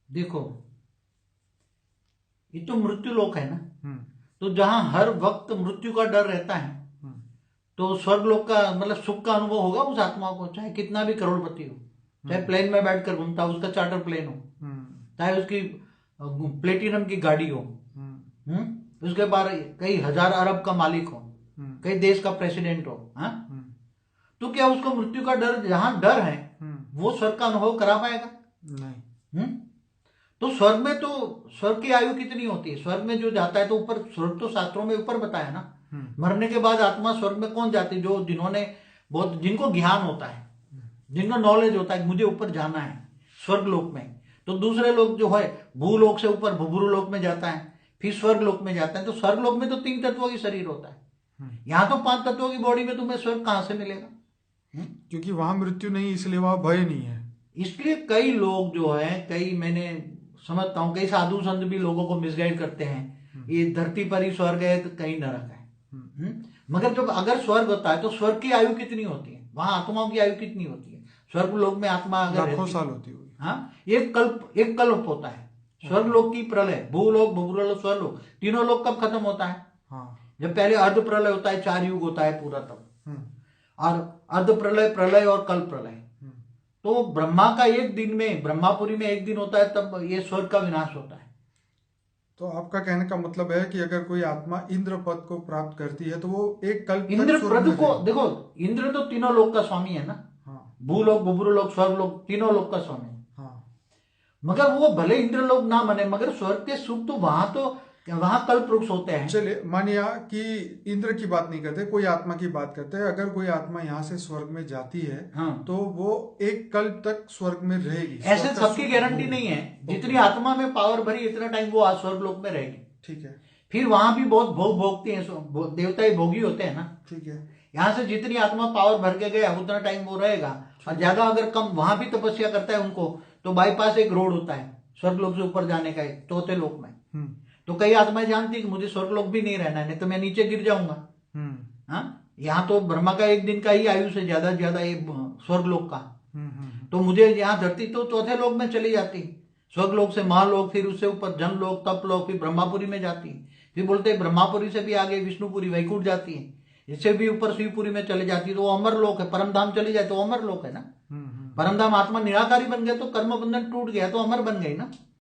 देखो, ये तो मृत्यु लोक है ना, हम्म तो जहां हर वक्त मृत्यु का डर रहता है, हम्म तो स्वर्ग लोक का मतलब सुख का अनुभव होगा उस आत्मा को, चाहे कितना भी करोड़पति हो, चाहे हम्म प्लेन में बैठकर घूमता हो, उसका चार्टर प्लेन हो, हम्म चाहे उसकी प्लेटिनम की गाड़ी हो, उसके बाद कई हजार अरब का मालिक हो, हम्म कई देश का प्रेसिडेंट हो, हाँ, हम्म तो क्या उसको मृत्यु का डर, जहां डर है वो स्वर्ग का अनुभव करा पाएगा? नहीं। हम्म तो स्वर्ग में तो, स्वर्ग की आयु कितनी होती है? स्वर्ग में जो जाता है तो ऊपर, स्वर्ग तो शास्त्रों में ऊपर बताया ना, मरने के बाद आत्मा स्वर्ग में कौन जाती है? जो जिन्होंने बहुत, जिनको ज्ञान होता है, जिनको नॉलेज होता है कि मुझे ऊपर जाना है स्वर्ग लोक में, तो दूसरे लोग जो है भूलोक से ऊपर भूभुरु लोक में जाता है, फिर स्वर्ग लोक में जाता है। तो स्वर्ग लोक में तो 3 तत्वों की शरीर होता है, यहाँ तो 5 तत्वों की बॉडी में तुम्हें स्वर्ग कहाँ से मिलेगा? क्योंकि वहां मृत्यु नहीं, इसलिए वहां भय नहीं है। इसलिए कई लोग जो है, कई, मैंने समझता हूँ कई साधु संत भी लोगों को मिसगाइड करते हैं, ये धरती पर ही स्वर्ग है तो कहीं नरक है। मगर जब अगर स्वर्ग होता है तो स्वर्ग की आयु कितनी होती है? वहां आत्माओं की आयु कितनी होती है? स्वर्ग लोक में आत्मा अगर लाखों रहती, साल होती होगी। हाँ, एक कल्प होता है। स्वर्ग लोक की प्रलय, भूलोक, भूलोक, स्वर्लोक, तीनों लोक कब खत्म होता है? हाँ। जब पहले अर्ध प्रलय होता है, 4 युग होता है पूरा तब, हम्म और अर्ध प्रलय, प्रलय और कल प्रलय। तो ब्रह्मा का एक दिन में, ब्रह्मापुरी में एक दिन होता है, तब ये स्वर्ग का विनाश होता है। तो आपका कहने का मतलब है कि अगर कोई आत्मा इंद्र पद को प्राप्त करती है तो वो एक कल्प तक इंद्र स्वर्ग प्रद में को रहेगी। देखो, इंद्र तो तीनों लोक का स्वामी है ना, हाँ भूलोक, भूभुलोक, स्वर्ग लोक, तीनों लोक का स्वामी है। हाँ। मगर वो भले इंद्र लोक ना बने, मगर स्वर्ग के सुख तो वहां तो, वहां कल्प वृक्ष होते हैं। चलिए मानिए कि इंद्र की बात नहीं करते, कोई आत्मा की बात करते हैं। अगर कोई आत्मा यहाँ से स्वर्ग में जाती है हाँ, तो वो एक कल्प तक स्वर्ग में रहेगी, ऐसे स्वर्ग का सबकी सुख गारंटी भोग। नहीं है। जितनी ओके, आत्मा में पावर भरी, इतना टाइम वो स्वर्ग लोक में रहेगी। ठीक है फिर वहां भी बहुत भोग भोगते हैं, देवता ही भोगी होते हैं ना। ठीक है। यहाँ से जितनी आत्मा पावर भर के गया उतना टाइम वो रहेगा, और ज्यादा अगर कम वहां भी तपस्या करता है उनको, तो बाईपास एक रोड होता है स्वर्ग लोक से ऊपर जाने का, एक चौथे लोक में। हम्म तो कई आत्माएं जानती है कि मुझे स्वर्ग लोक भी नहीं रहना है, नहीं तो मैं नीचे गिर जाऊंगा। हाँ, यहाँ तो ब्रह्मा का एक दिन का ही आयु से ज्यादा ये स्वर्ग लोक का। तो मुझे यहाँ धरती तो चौथे लोक में चली जाती, स्वर्ग लोक से महालोक, फिर उससे ऊपर जन लोक, तप लोक, फिर ब्रह्मापुरी में जाती, फिर बोलते हैं ब्रह्मापुरी से भी आगे विष्णुपुरी, वैकुंठ जाती है, इससे भी ऊपर शिवपुरी में चले जाती है, तो वो अमर लोक है। परम धाम चली जाए तो अमर लोक है ना। परम धाम आत्मा निराकारी बन गया तो कर्म बंधन टूट गया तो अमर बन गई ना।